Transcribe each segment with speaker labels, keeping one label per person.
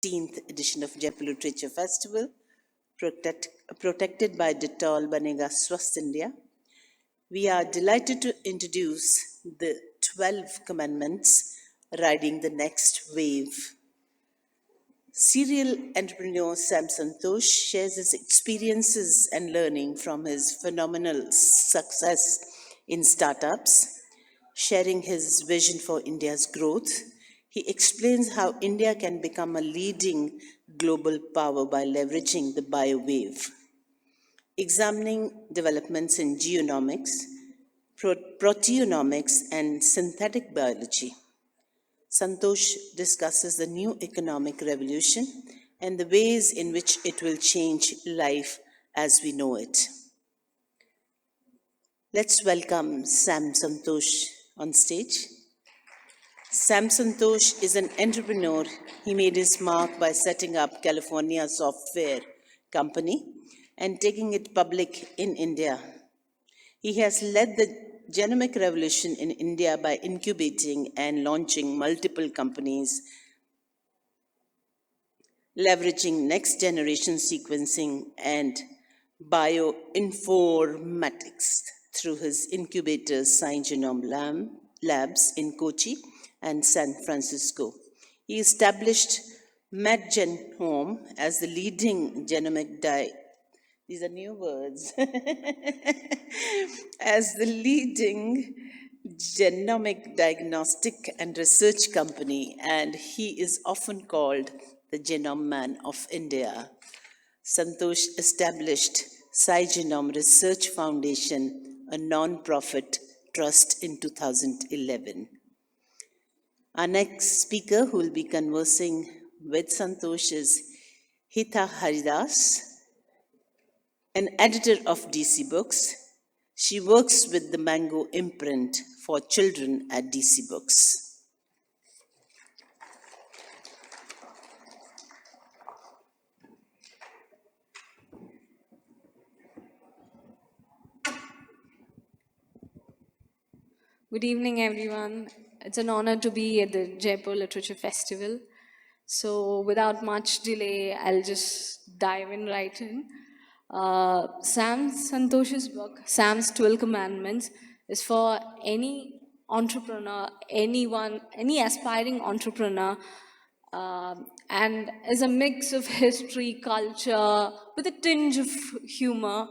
Speaker 1: 16th edition of Jaipur Literature Festival, protected by Dettol Banega Swasth India. We are delighted to introduce the 12 commandments riding the next wave. Serial entrepreneur Sam Santhosh shares his experiences and learning from his phenomenal success in startups. Sharing his vision for India's growth, he explains how India can become a leading global power by leveraging the biowave. Examining developments in genomics, proteomics, and synthetic biology, Santosh discusses the new economic revolution and the ways in which it will change life as we know it. Let's welcome Sam Santhosh on stage. Sam Santhosh is an entrepreneur. He made his mark by setting up California Software Co and taking it public in India. He has led the genomic revolution in India by incubating and launching multiple companies, leveraging next-generation sequencing and bioinformatics through his incubators SciGenom Labs in Kochi and San Francisco. He established MedGenome as the leading genomic these are new words, as the leading genomic diagnostic and research company, and he is often called the Genome Man of India. Santosh established SciGenom Research Foundation, a non-profit trust, in 2011. Our next speaker who will be conversing with Santosh is Hitha Haridas, an editor of DC Books. She works with the Mango imprint for children at DC Books.
Speaker 2: Good evening, everyone. It's an honor to be at the Jaipur Literature Festival. So without much delay, I'll just dive in right in. Sam Santhosh's book, Sam's 12 Commandments, is for any entrepreneur, anyone, any aspiring entrepreneur, and is a mix of history, culture, with a tinge of humor.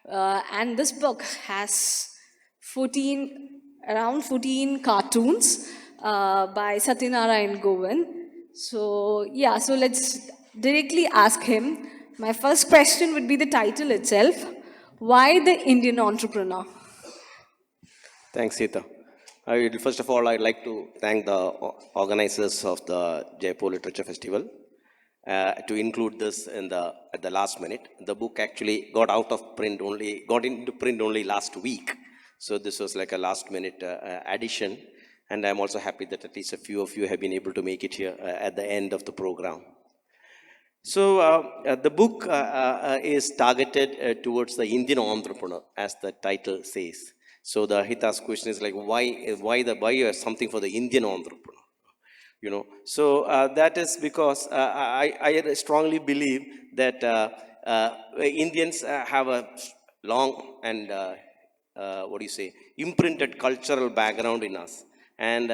Speaker 2: And this book has around 14 cartoons by Satyanarayan Govind. So yeah, so let's directly ask him. My first question would be the title itself. Why the Indian entrepreneur?
Speaker 3: Thanks, Hitha. First of all, I'd like to thank the organizers of the Jaipur Literature Festival to include this at the last minute. The book actually got into print only last week. So this was like a last minute addition. And I'm also happy that at least a few of you have been able to make it here at the end of the program. So the book is targeted towards the Indian entrepreneur, as the title says. So the Hitha's question is like, why something for the Indian entrepreneur? You know, so that is because I strongly believe that Indians have a long and imprinted cultural background in us, and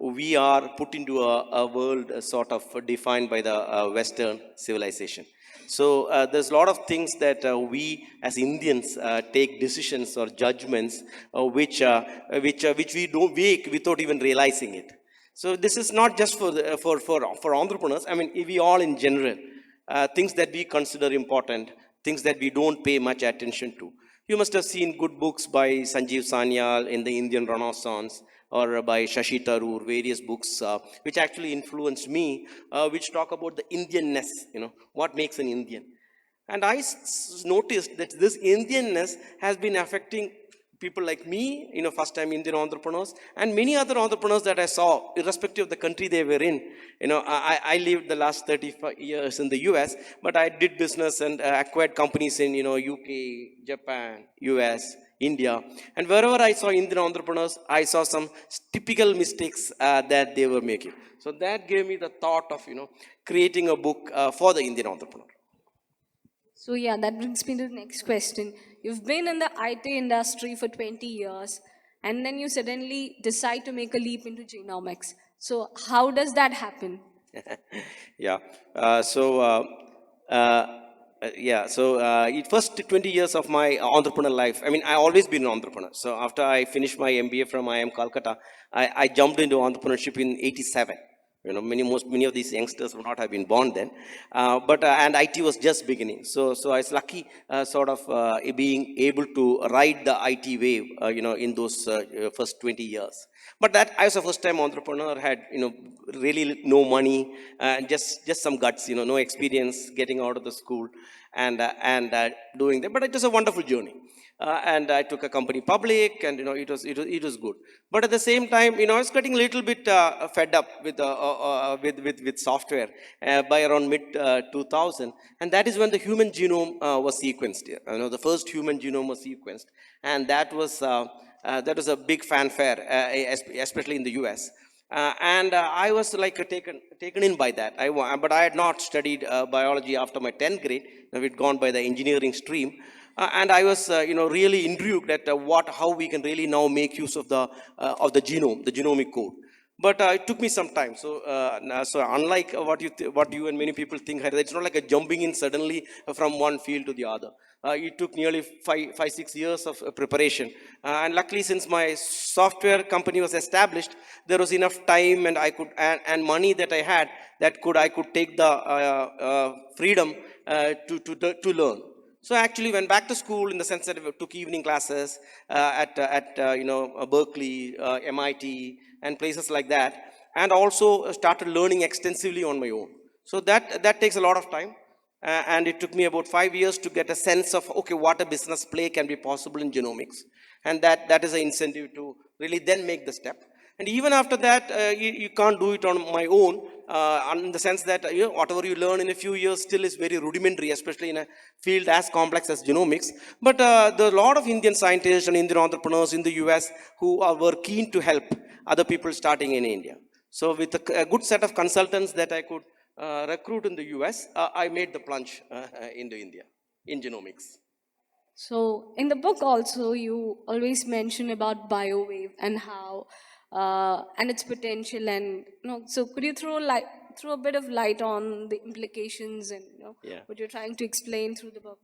Speaker 3: we are put into a world sort of defined by the Western civilization. So there's a lot of things that we as Indians take decisions or judgments which we don't make without even realizing it. So this is not just for entrepreneurs. I mean, we all in general, things that we consider important, things that we don't pay much attention to. You must have seen good books by Sanjeev Sanyal in the Indian Renaissance, or by Shashi Tharoor, various books which actually influenced me, which talk about the Indianness, what makes an Indian. And I noticed that this Indianness has been affecting people like me, first-time Indian entrepreneurs, and many other entrepreneurs that I saw, irrespective of the country they were in. I lived the last 35 years in the US, but I did business and acquired companies in, UK, Japan, US, India. And wherever I saw Indian entrepreneurs, I saw some typical mistakes that they were making. So that gave me the thought of, creating a book for the Indian entrepreneur.
Speaker 2: So yeah, that brings me to the next question. You've been in the IT industry for 20 years, and then you suddenly decide to make a leap into genomics. So how does that happen?
Speaker 3: Yeah. It first 20 years of my entrepreneur life. I mean, I always been an entrepreneur. So after I finished my MBA from IIM Calcutta, I jumped into entrepreneurship in '87. Many of these youngsters would not have been born then, and IT was just beginning. So I was lucky, being able to ride the IT wave, in those first 20 years. But that I was a first-time entrepreneur, had really no money, and just some guts, no experience getting out of the school, and doing that. But it was a wonderful journey. And I took a company public, and it was good. But at the same time, I was getting a little bit fed up with software by around mid 2000, and that is when the human genome was sequenced. The first human genome was sequenced, and that was a big fanfare, especially in the US. I was like taken in by that. But I had not studied biology after my 10th grade. I had gone by the engineering stream, and I was really intrigued at how we can really now make use of the genome, the genomic code. But it took me some time. So unlike what you and many people think, it's not like a jumping in suddenly from one field to the other. It took nearly 6 years of preparation. And luckily, since my software company was established, there was enough time and and money that I had, I could take the freedom to learn. So I actually went back to school, in the sense that I took evening classes at Berkeley, MIT, and places like that, and also started learning extensively on my own. So that takes a lot of time, and it took me about 5 years to get a sense of, okay, what a business play can be possible in genomics, and that is an incentive to really then make the step. And even after that, you can't do it on my own, in the sense that whatever you learn in a few years still is very rudimentary, especially in a field as complex as genomics. But there are a lot of Indian scientists and Indian entrepreneurs in the US were keen to help other people starting in India. So with a good set of consultants that I could recruit in the US, I made the plunge into India in genomics.
Speaker 2: So in the book also you always mention about BioWave and how and its potential, and so could you throw a bit of light on the implications and
Speaker 3: Yeah.
Speaker 2: what you're trying to explain through the book?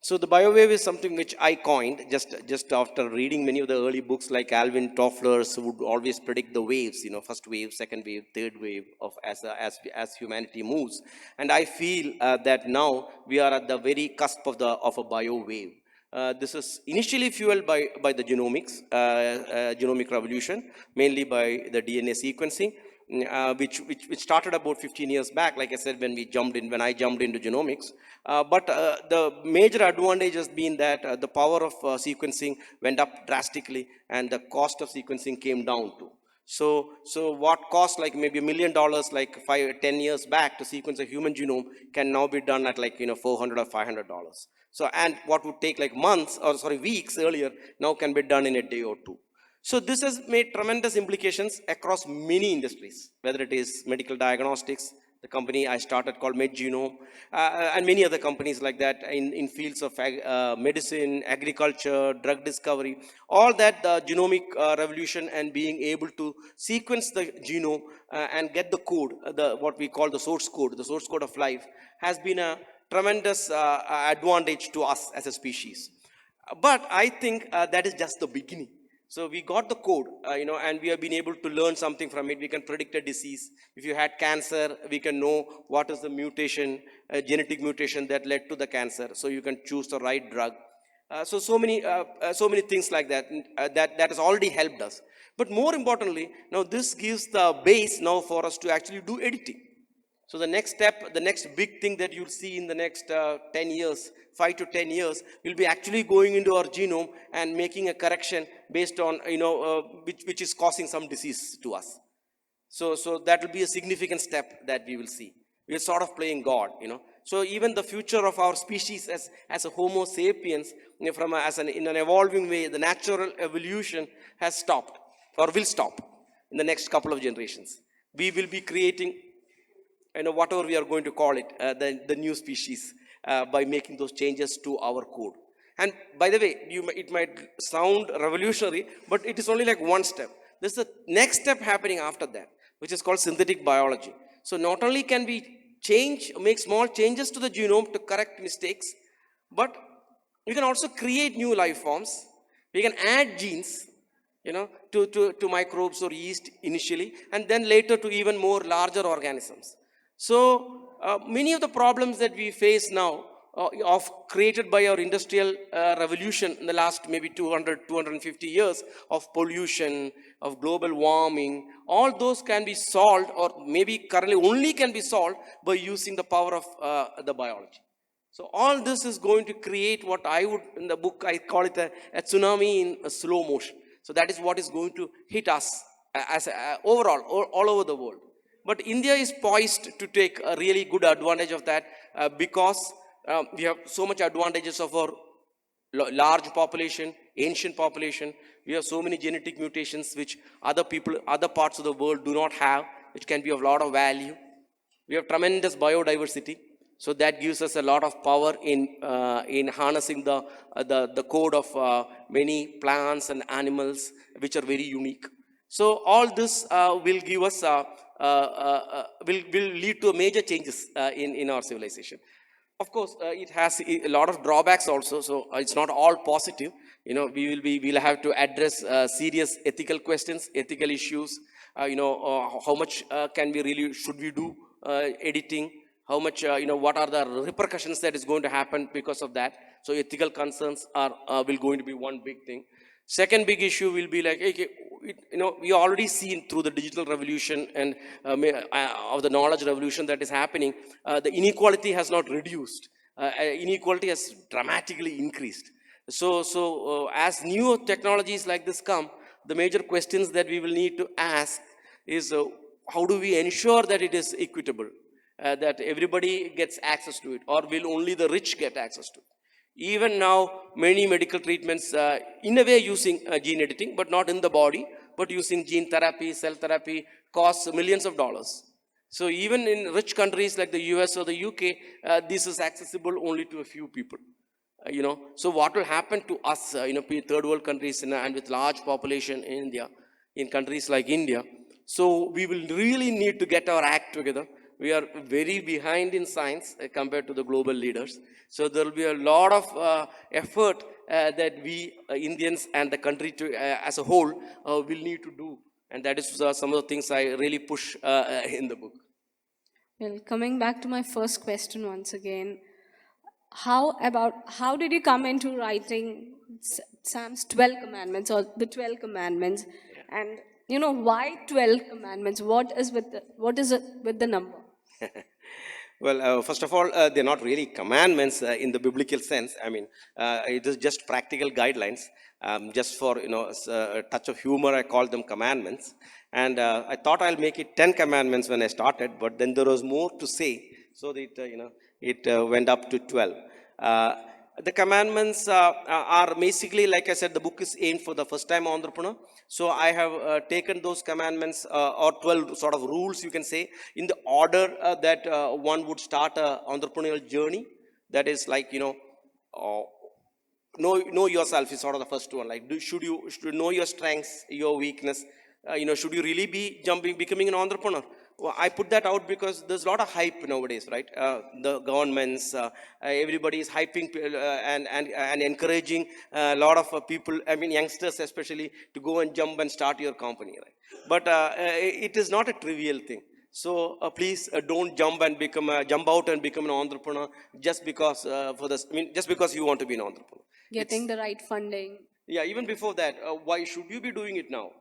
Speaker 3: So the biowave is something which I coined just after reading many of the early books, like Alvin Toffler's, who would always predict the waves, first wave, second wave, third wave of as humanity moves. And I feel that now we are at the very cusp of a bio wave. This is initially fueled by the genomic revolution, mainly by the DNA sequencing, which started about 15 years back, like I said, when I jumped into genomics. But the major advantage has been that the power of sequencing went up drastically, and the cost of sequencing came down too. So what cost like maybe $1 million like 10 years back to sequence a human genome can now be done at like $400 or $500. So, and what would take like weeks earlier now can be done in a day or two. So this has made tremendous implications across many industries, whether it is medical diagnostics, the company I started called MedGenome, and many other companies like that in fields of medicine, agriculture, drug discovery. All that, the genomic revolution and being able to sequence the genome and get the code, what we call the source code of life, has been a tremendous advantage to us as a species. But I think that is just the beginning. So we got the code, and we have been able to learn something from it. We can predict a disease. If you had cancer, we can know what is the mutation, genetic mutation that led to the cancer. So you can choose the right drug. So many things like that, that has already helped us. But more importantly, now this gives the base now for us to actually do editing. So the next step, the next big thing that you'll see in the next 10 years, 5 to 10 years, will be actually going into our genome and making a correction based on, which is causing some disease to us. So that will be a significant step that we will see. We are sort of playing God, So even the future of our species as a Homo sapiens, in an evolving way, the natural evolution has stopped or will stop in the next couple of generations. We will be creating, whatever we are going to call it, the new species, by making those changes to our code. And by the way, it might sound revolutionary, but it is only like one step. There's the next step happening after that, which is called synthetic biology. So not only can we make small changes to the genome to correct mistakes, but we can also create new life forms. We can add genes, to microbes or yeast initially, and then later to even more larger organisms. So many of the problems that we face now, created by our industrial revolution in the last maybe 250 years, of pollution, of global warming, all those can be solved, or maybe currently only can be solved by using the power of the biology. So all this is going to create what in the book, I call it a tsunami in a slow motion. So that is what is going to hit us overall, all over the world. But India is poised to take a really good advantage of that, because we have so much advantages of our large population, ancient population. We have so many genetic mutations which other parts of the world do not have, which can be of a lot of value. We have tremendous biodiversity. So that gives us a lot of power in harnessing the code of many plants and animals, which are very unique. So all this will give us will lead to major changes in our civilization. Of course, it has a lot of drawbacks also. So it's not all positive. We'll have to address serious ethical questions, ethical issues. How much should we do editing? How much, what are the repercussions that is going to happen because of that? So ethical concerns will going to be one big thing. Second big issue will be like, okay, we already seen through the digital revolution and of the knowledge revolution that is happening, the inequality has not reduced. Inequality has dramatically increased. So as new technologies like this come, the major questions that we will need to ask is, how do we ensure that it is equitable? That everybody gets access to it, or will only the rich get access to it? Even now, many medical treatments, in a way using gene editing, but not in the body, but using gene therapy, cell therapy, costs millions of dollars. So even in rich countries like the US or the UK, this is accessible only to a few people. So what will happen to us, third world countries and with large population in India, in countries like India? So we will really need to get our act together. We are very behind in science compared to the global leaders. So there will be a lot of effort that we Indians and the country as a whole will need to do. And that is some of the things I really push in the book.
Speaker 2: Well, coming back to my first question once again, how did you come into writing Sam's 12 commandments, or the 12 commandments? Yeah. And why 12 commandments? What is it with the number?
Speaker 3: Well, first of all, they're not really commandments in the biblical sense. I mean, it is just practical guidelines. Just for a touch of humor, I call them commandments. And I thought I'll make it 10 commandments when I started, but then there was more to say, so that it went up to 12. The commandments are basically, like I said, the book is aimed for the first-time entrepreneur. So I have taken those commandments, or 12 sort of rules, you can say, in the order that one would start an entrepreneurial journey. That is like, know yourself is sort of the first one. Like, should you know your strengths, your weakness? Should you really be becoming an entrepreneur? Well, I put that out because there's a lot of hype nowadays, right? The governments, everybody is hyping and encouraging a lot of people, I mean youngsters especially, to go and jump and start your company, right? But it is not a trivial thing. So please don't jump out and become an entrepreneur just because just because you want to be an entrepreneur.
Speaker 2: Getting the right funding.
Speaker 3: Yeah, even before that, why should you be doing it now?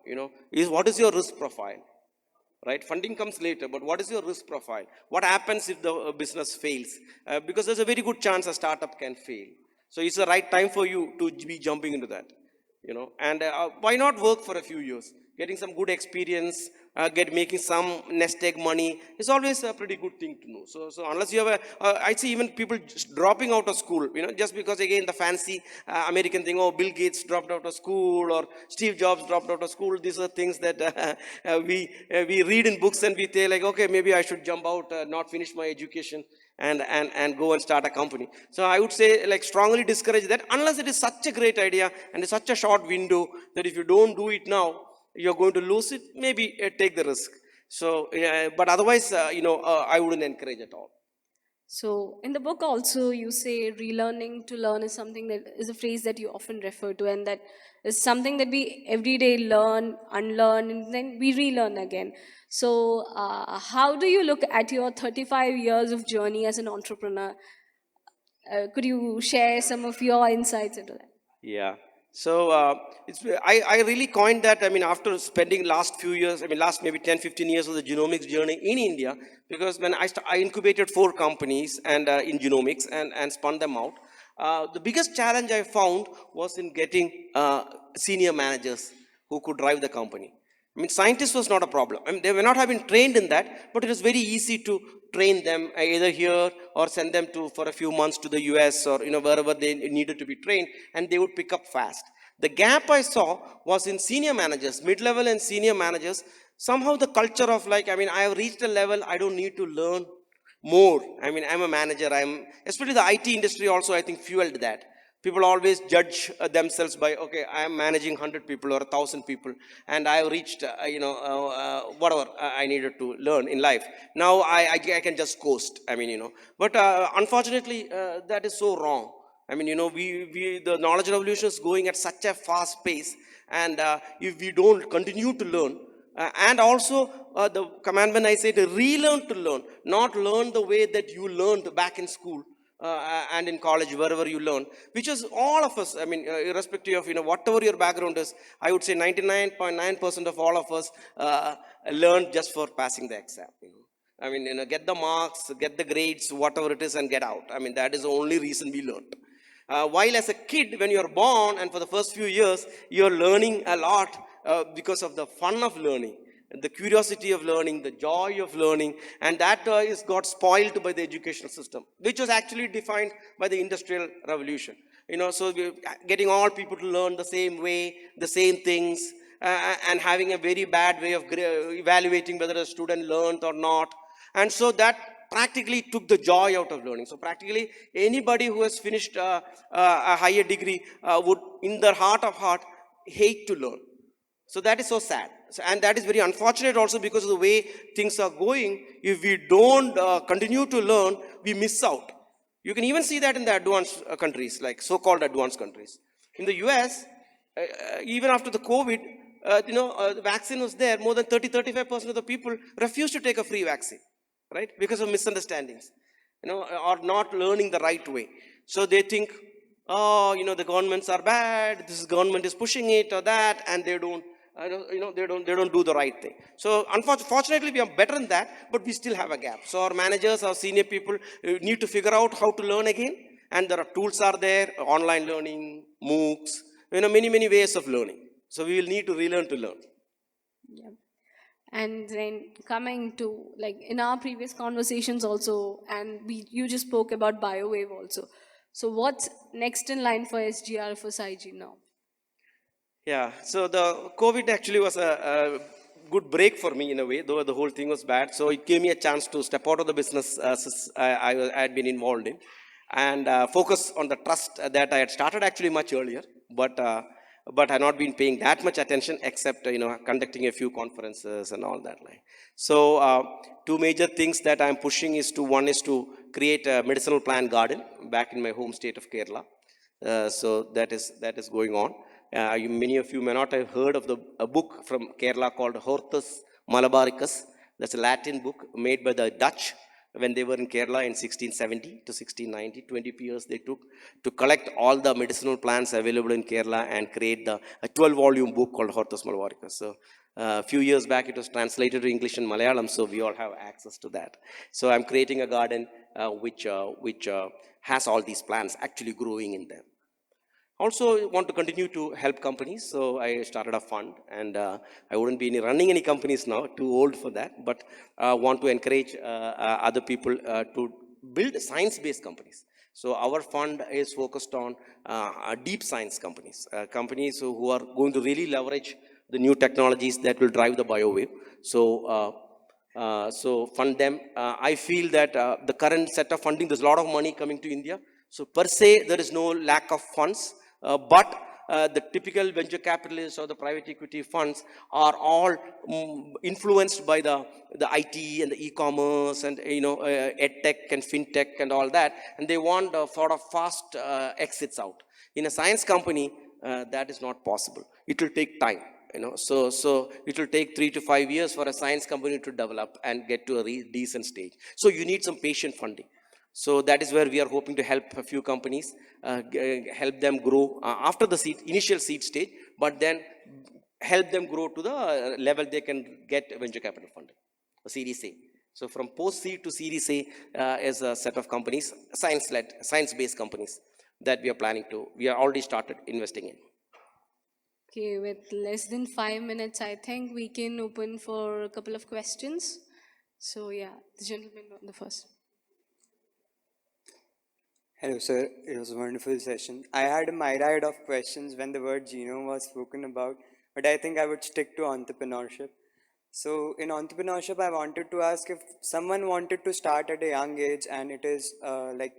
Speaker 3: What is your risk profile? Right? Funding comes later, but what is your risk profile? What happens if the business fails? Because there's a very good chance a startup can fail. So it's the right time for you to be jumping into that. And why not work for a few years, getting some good experience, making some nest egg money is always a pretty good thing to know. So unless you have I see even people just dropping out of school, just because again the fancy American thing, oh, Bill Gates dropped out of school or Steve Jobs dropped out of school. These are things that we read in books and we say like, okay, maybe I should jump out, not finish my education and go and start a company. So I would say like strongly discourage that unless it is such a great idea and it's such a short window that if you don't do it now, you're going to lose it, maybe take the risk. So, but otherwise, I wouldn't encourage at all.
Speaker 2: So, in the book also, you say relearning to learn is something that is a phrase that you often refer to, and that is something that we every day learn, unlearn, and then we relearn again. So, how do you look at your 35 years of journey as an entrepreneur? Could you share some of your insights into that?
Speaker 3: Yeah. So I really coined that, I mean, after spending last few years, I mean, last maybe 10, 15 years of the genomics journey in India, because when I incubated 4 companies and in genomics and spun them out. The biggest challenge I found was in getting senior managers who could drive the company. I mean, scientists was not a problem. I mean, they were not having trained in that, but it was very easy to train them either here or send them to for a few months to the US or wherever they needed to be trained, and they would pick up fast. The gap I saw was in senior managers, mid-level and senior managers. Somehow the culture of like, I mean, I have reached a level, I don't need to learn more. I mean, I'm a manager. Especially the IT industry also, I think, fueled that. People always judge themselves by, okay, I am managing 100 people or 1,000 people, and I have reached, whatever I needed to learn in life. Now I can just coast. I mean, but unfortunately, that is so wrong. I mean, the knowledge revolution is going at such a fast pace, and if we don't continue to learn, and also the commandment I say to relearn to learn, not learn the way that you learned back in school and in college, wherever you learn, which is all of us. I mean, irrespective of whatever your background is, I would say 99.9% of all of us learn just for passing the exam. I mean, get the marks, get the grades, whatever it is, and get out. I mean, that is the only reason we learned. While as a kid, when you're born and for the first few years, you're learning a lot because of the fun of learning, the curiosity of learning, the joy of learning, and that is got spoiled by the educational system, which was actually defined by the Industrial Revolution. So we're getting all people to learn the same way, the same things, and having a very bad way of evaluating whether a student learned or not. And so that practically took the joy out of learning. So practically anybody who has finished a higher degree would, in their heart of heart, hate to learn. So that is so sad. And that is very unfortunate also because of the way things are going. If we don't continue to learn, we miss out. You can even see that in the advanced countries, like so-called advanced countries. In the US, even after the COVID, the vaccine was there, more than 30-35% of the people refused to take a free vaccine, right? Because of misunderstandings, or not learning the right way. So they think, oh, the governments are bad, this government is pushing it or that, and they don't, they don't do the right thing. So unfortunately, we are better than that, but we still have a gap. So our managers, our senior people need to figure out how to learn again. And there are tools are there, online learning, MOOCs, many ways of learning. So we will need to relearn to learn.
Speaker 2: Yeah. And then coming to, like, in our previous conversations also, and you just spoke about BioWave also. So what's next in line for SGR for SciGenom?
Speaker 3: Yeah, so the COVID actually was a good break for me in a way, though the whole thing was bad. So it gave me a chance to step out of the business I had been involved in and focus on the trust that I had started actually much earlier, but had not been paying that much attention except conducting a few conferences and all that. So 2 major things that I'm pushing is one is to create a medicinal plant garden back in my home state of Kerala. So that is going on. Many of you may not have heard of a book from Kerala called Hortus Malabaricus. That's a Latin book made by the Dutch when they were in Kerala in 1670 to 1690. 20 years they took to collect all the medicinal plants available in Kerala and create a 12-volume book called Hortus Malabaricus. So a few years back it was translated to English and Malayalam, so we all have access to that. So I'm creating a garden which has all these plants actually growing in them. Also want to continue to help companies, so I started a fund, and I wouldn't be running any companies now, too old for that, but want to encourage other people to build science-based companies. So our fund is focused on deep science companies, companies who are going to really leverage the new technologies that will drive the bio wave. So fund them. I feel that the current set of funding, there's a lot of money coming to India. So per se, there is no lack of funds, but the typical venture capitalists or the private equity funds are all influenced by the IT and the e-commerce and edtech and fintech and all that, and they want sort of fast exits out. In a science company, that is not possible. It will take time. So it will take 3 to 5 years for a science company to develop and get to a decent stage. So you need some patient funding. So that is where we are hoping to help a few companies, help them grow after the initial seed stage, but then help them grow to the level they can get venture capital funding, a Series A. So from post-seed to Series A is a set of companies, science-led, science-based companies that we are already started investing in.
Speaker 2: Okay, with less than 5 minutes, I think we can open for a couple of questions. So yeah, the gentleman on the first.
Speaker 4: Hello, sir. It was a wonderful session. I had a myriad of questions when the word genome was spoken about, but I think I would stick to entrepreneurship. So, in entrepreneurship, I wanted to ask if someone wanted to start at a young age, and it is like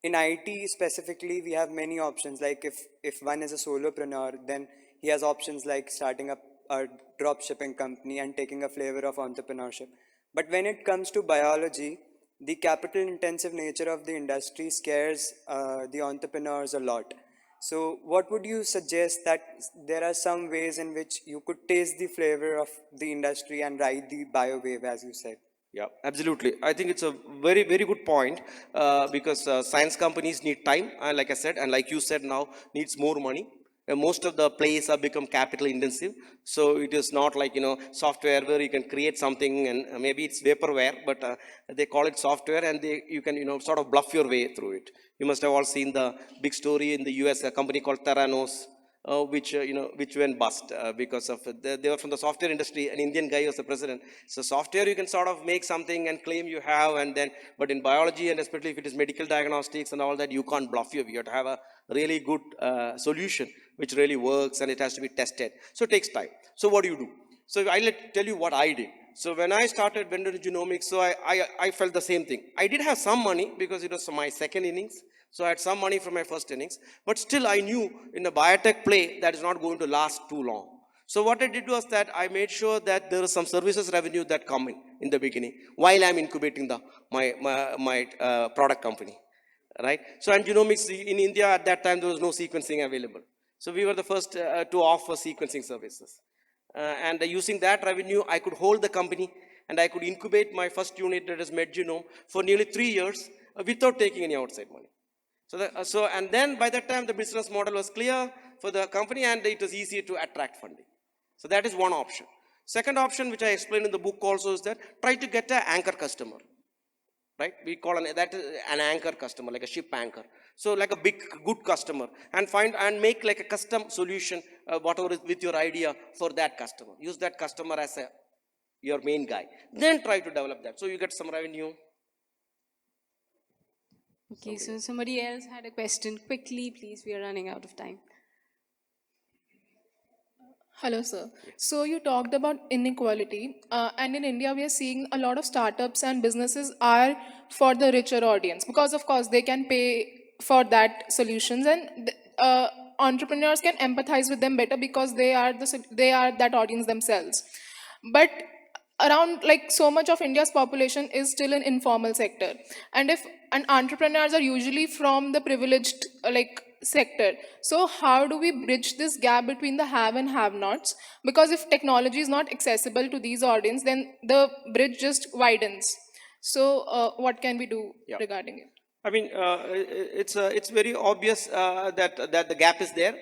Speaker 4: in IT specifically, we have many options. Like if one is a solopreneur, then he has options like starting up a drop shipping company and taking a flavor of entrepreneurship. But when it comes to biology, the capital intensive nature of the industry scares the entrepreneurs a lot. So what would you suggest that there are some ways in which you could taste the flavor of the industry and ride the bio wave, as you said?
Speaker 3: Yeah, absolutely. I think it's a very, very good point, because science companies need time, like I said, and like you said now, needs more money. Most of the plays have become capital intensive. So it is not like, software where you can create something and maybe it's vaporware, but they call it software, and you can, sort of bluff your way through it. You must have all seen the big story in the US, a company called Theranos, which went bust because of they were from the software industry. An Indian guy was the president. So software, you can sort of make something and claim you have, and then, but in biology, and especially if it is medical diagnostics and all that, you can't bluff your way. You have to have a really good solution which really works, and it has to be tested. So it takes time. So what do you do? So I'll tell you what I did. So when I started vendor genomics, so I felt the same thing. I did have some money because it was my second innings. So I had some money from my first innings, but still I knew in a biotech play that is not going to last too long. So what I did was that I made sure that there is some services revenue that come in the beginning while I'm incubating my product company, right? So and genomics in India at that time, there was no sequencing available. So we were the first to offer sequencing services. And using that revenue, I could hold the company and I could incubate my first unit, that is MedGenome, for nearly 3 years without taking any outside money. So and then by that time the business model was clear for the company and it was easier to attract funding. So that is one option. Second option, which I explained in the book also, is that try to get an anchor customer, right? We call that an anchor customer, like a ship anchor. So like a big, good customer, and find and make like a custom solution, whatever is with your idea for that customer. Use that customer as your main guy. Then try to develop that. So you get some revenue.
Speaker 2: Okay, so somebody else had a question. Quickly, please, we are running out of time.
Speaker 5: Hello, sir. So you talked about inequality, and in India, we are seeing a lot of startups and businesses are for the richer audience because, of course, they can pay for that solutions, and entrepreneurs can empathize with them better because they are that audience themselves. But around like so much of India's population is still in informal sector, and entrepreneurs are usually from the privileged sector. So how do we bridge this gap between the have and have nots? Because if technology is not accessible to these audience, then the bridge just widens. So what can we do regarding it?
Speaker 3: I mean, it's very obvious that the gap is there,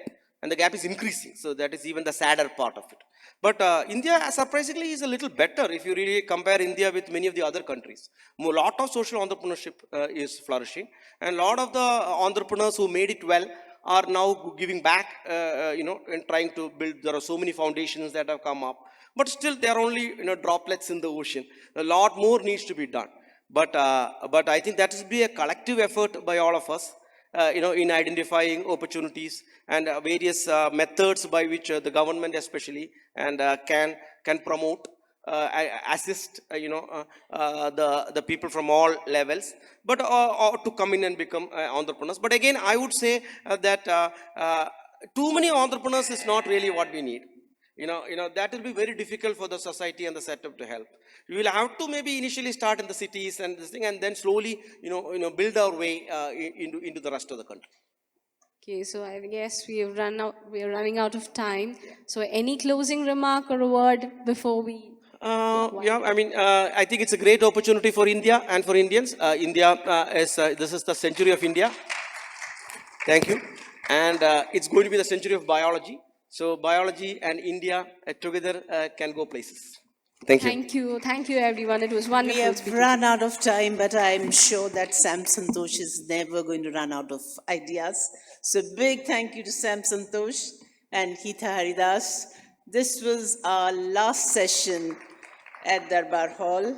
Speaker 3: and the gap is increasing. So that is even the sadder part of it. But India, surprisingly, is a little better if you really compare India with many of the other countries. A lot of social entrepreneurship is flourishing, and a lot of the entrepreneurs who made it well are now giving back, and trying to build. There are so many foundations that have come up, but still they are only droplets in the ocean. A lot more needs to be done. But I think that will be a collective effort by all of us, in identifying opportunities and various methods by which the government especially and can promote, assist, the people from all levels, but or to come in and become entrepreneurs. But again, I would say that too many entrepreneurs is not really what we need. That will be very difficult for the society and the setup to help. We will have to maybe initially start in the cities and this thing, and then slowly, build our way into the rest of the country.
Speaker 2: Okay, so I guess we have we are running out of time. So any closing remark or a word before we?
Speaker 3: I think it's a great opportunity for India and for Indians. This is the century of India. Thank you. And it's going to be the century of biology. So biology and India together can go places. Thank you.
Speaker 2: Thank you, everyone. It was
Speaker 1: We
Speaker 2: wonderful
Speaker 1: have
Speaker 2: speaking.
Speaker 1: run out of time, but I'm sure that Sam Santhosh is never going to run out of ideas. So big thank you to Sam Santhosh and Hitha Haridas. This was our last session at Darbar Hall.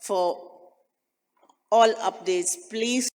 Speaker 1: For all updates, please